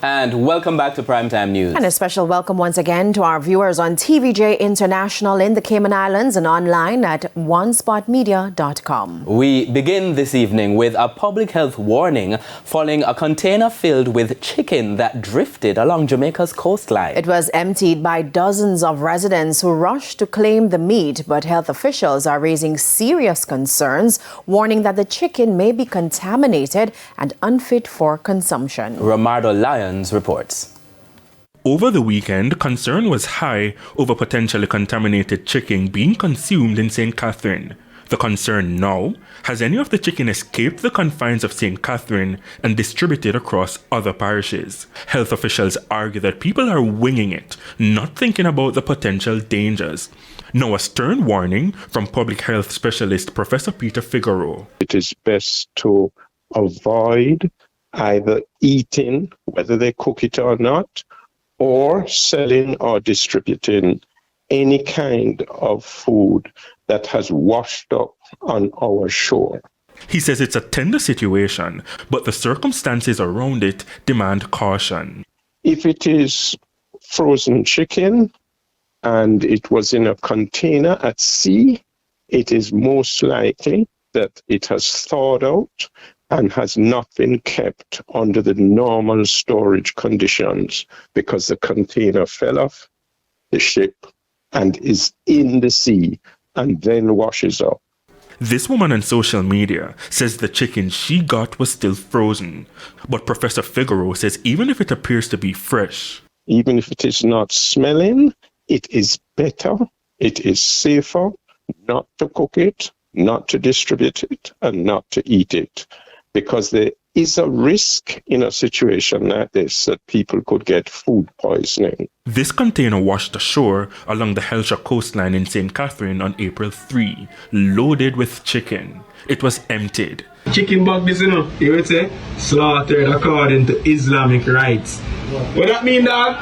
And welcome back to Primetime News. And a special welcome once again to our viewers on TVJ International in the Cayman Islands and online at onespotmedia.com. We begin this evening with a public health warning following a container filled with chicken that drifted along Jamaica's coastline. It was emptied by dozens of residents who rushed to claim the meat, but health officials are raising serious concerns, warning that the chicken may be contaminated and unfit for consumption. Romardo Lyons reports. Over the weekend, concern was high over potentially contaminated chicken being consumed in St. Catherine. The concern now, has any of the chicken escaped the confines of St. Catherine and distributed across other parishes? Health officials argue that people are winging it, not thinking about the potential dangers. Now a stern warning from public health specialist Professor Peter Figueroa. It is best to avoid either eating, whether they cook it or not, or selling or distributing any kind of food that has washed up on our shore. He says it's a tender situation, but the circumstances around it demand caution. If it is frozen chicken and it was in a container at sea, it is most likely that it has thawed out and has not been kept under the normal storage conditions because the container fell off the ship and is in the sea and then washes up. This woman on social media says the chicken she got was still frozen, but Professor Figueroa says even if it appears to be fresh, even if it is not smelling, it is better, it is safer not to cook it, not to distribute it, and not to eat it. Because there is a risk in a situation like this that people could get food poisoning. This container washed ashore along the Helsha coastline in St. Catherine on April 3, loaded with chicken. It was emptied. Chicken bug this, you would say, slaughtered according to Islamic rites. What that mean, dog?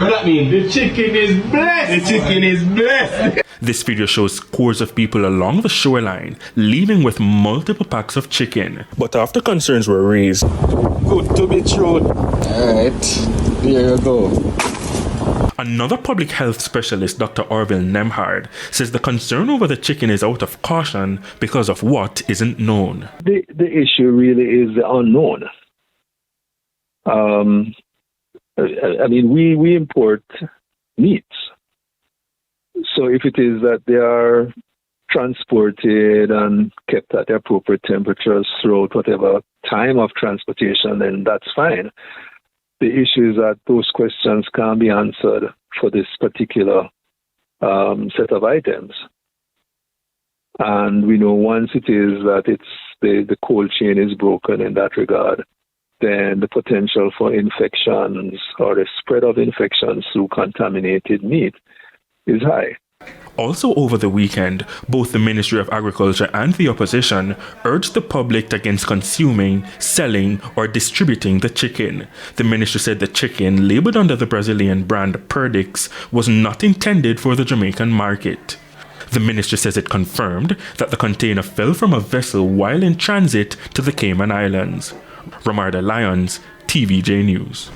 What that mean? The chicken is blessed! The chicken is blessed! This video shows scores of people along the shoreline leaving with multiple packs of chicken. But after concerns were raised, Good to be true. Alright, here you go. Another public health specialist, Dr. Orville Nemhard, says the concern over the chicken is out of caution because of what isn't known. The issue really is the unknown. I mean, we import meats. So if it is that they are transported and kept at the appropriate temperatures throughout whatever time of transportation, then that's fine. The issue is that those questions can't be answered for this particular set of items. And we know once it is that the cold chain is broken in that regard, then the potential for infections or the spread of infections through contaminated meat is high. Also over the weekend, both the Ministry of Agriculture and the opposition urged the public against consuming, selling, or distributing the chicken. The ministry said the chicken, labeled under the Brazilian brand Perdix, was not intended for the Jamaican market. The ministry says it confirmed that the container fell from a vessel while in transit to the Cayman Islands. Romardo Lyons, TVJ News.